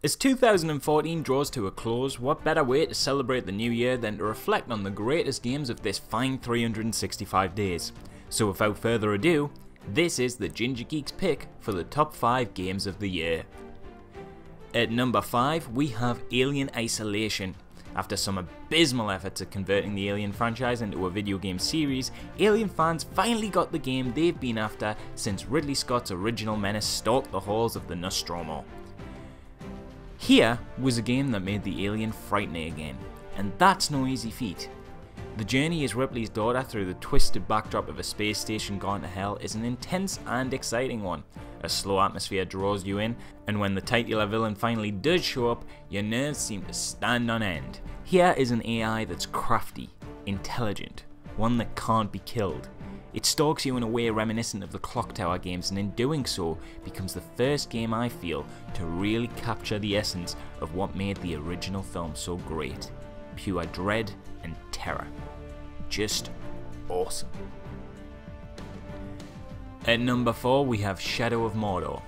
As 2014 draws to a close, what better way to celebrate the new year than to reflect on the greatest games of this fine 365 days. So without further ado, this is the Ginger Geek's pick for the top 5 games of the year. At number 5 we have Alien Isolation. After some abysmal efforts at converting the Alien franchise into a video game series, Alien fans finally got the game they've been after since Ridley Scott's original menace stalked the halls of the Nostromo. Here was a game that made the alien frightening again, and that's no easy feat. The journey as Ripley's daughter through the twisted backdrop of a space station gone to hell is an intense and exciting one. A slow atmosphere draws you in, and when the titular villain finally does show up, your nerves seem to stand on end. Here is an AI that's crafty, intelligent, one that can't be killed. It stalks you in a way reminiscent of the Clock Tower games, and in doing so becomes the first game I feel to really capture the essence of what made the original film so great. Pure dread and terror. Just awesome. At number 4 we have Shadow of Mordor.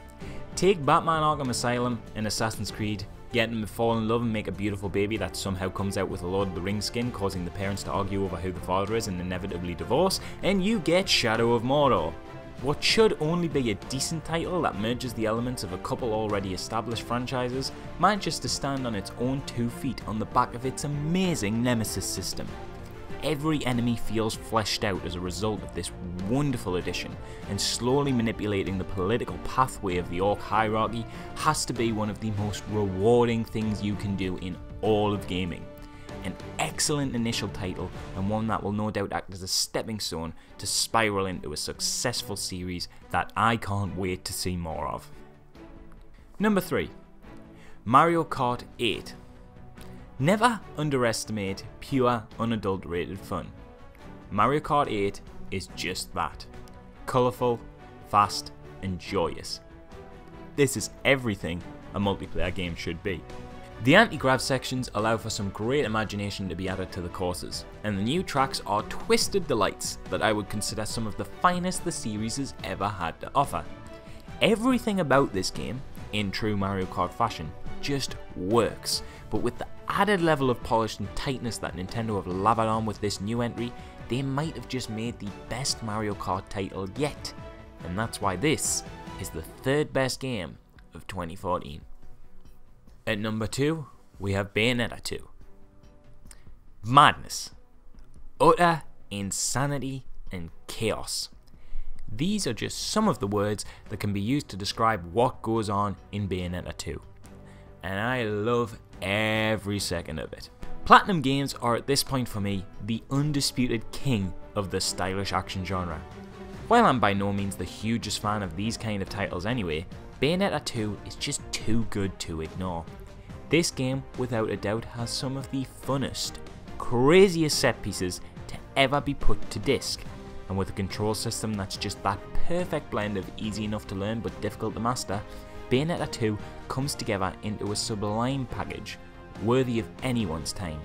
Take Batman Arkham Asylum and Assassin's Creed, get them to fall in love and make a beautiful baby that somehow comes out with a Lord of the Rings skin, causing the parents to argue over who the father is and inevitably divorce, and you get Shadow of Mordor. What should only be a decent title that merges the elements of a couple already established franchises manages to stand on its own 2 feet on the back of its amazing Nemesis system. Every enemy feels fleshed out as a result of this wonderful addition, and slowly manipulating the political pathway of the Orc hierarchy has to be one of the most rewarding things you can do in all of gaming. An excellent initial title, and one that will no doubt act as a stepping stone to spiral into a successful series that I can't wait to see more of. Number 3. Mario Kart 8. Never underestimate pure, unadulterated fun. Mario Kart 8 is just that. Colourful, fast, and joyous. This is everything a multiplayer game should be. The anti-grav sections allow for some great imagination to be added to the courses, and the new tracks are twisted delights that I would consider some of the finest the series has ever had to offer. Everything about this game, in true Mario Kart fashion, just works, but with the added level of polish and tightness that Nintendo have lathered on with this new entry, they might have just made the best Mario Kart title yet, and that's why this is the 3rd best game of 2014. At number 2, we have Bayonetta II. Madness, utter insanity, and chaos. These are just some of the words that can be used to describe what goes on in Bayonetta 2. And I love every second of it. Platinum Games are at this point for me the undisputed king of the stylish action genre. While I'm by no means the hugest fan of these kind of titles anyway, Bayonetta 2 is just too good to ignore. This game without a doubt has some of the funnest, craziest set pieces to ever be put to disc, and with a control system that's just that perfect blend of easy enough to learn but difficult to master, Bayonetta 2 comes together into a sublime package, worthy of anyone's time.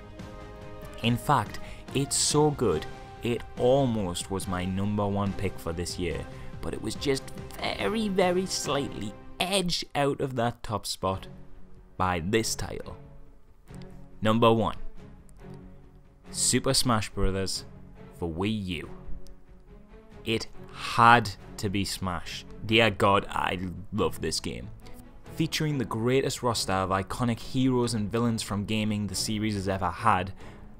In fact, it's so good, it almost was my number 1 pick for this year, but it was just very slightly edged out of that top spot by this title. Number 1. Super Smash Bros. For Wii U. It had to be Smash. Dear God, I love this game. Featuring the greatest roster of iconic heroes and villains from gaming the series has ever had,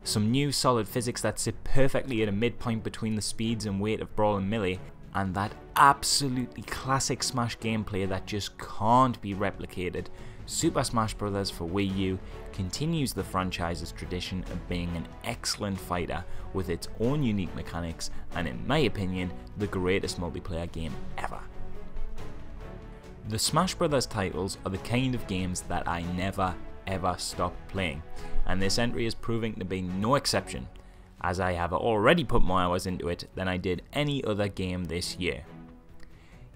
some new solid physics that sit perfectly at a midpoint between the speeds and weight of Brawl and Melee, and that absolutely classic Smash gameplay that just can't be replicated, Super Smash Bros. For Wii U continues the franchise's tradition of being an excellent fighter with its own unique mechanics, and in my opinion, the greatest multiplayer game ever. The Smash Bros. Titles are the kind of games that I never ever stop playing, and this entry is proving to be no exception, as I have already put more hours into it than I did any other game this year.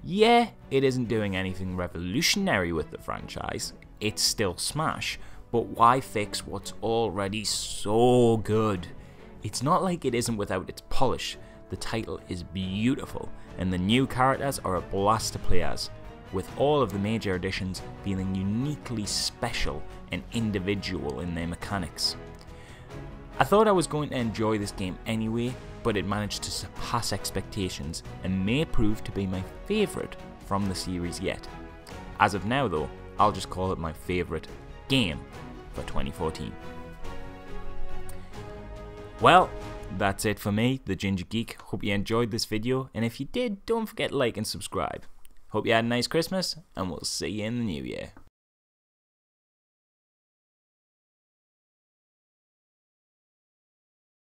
Yeah, it isn't doing anything revolutionary with the franchise, it's still Smash, but why fix what's already so good? It's not like it isn't without its polish, the title is beautiful, and the new characters are a blast to play as. with all of the major additions feeling uniquely special and individual in their mechanics. I thought I was going to enjoy this game anyway, but it managed to surpass expectations and may prove to be my favourite from the series yet. As of now though, I'll just call it my favourite game for 2014. Well, that's it for me, the Ginger Geek. Hope you enjoyed this video, and if you did, don't forget to like and subscribe. Hope you had a nice Christmas, and we'll see you in the new year.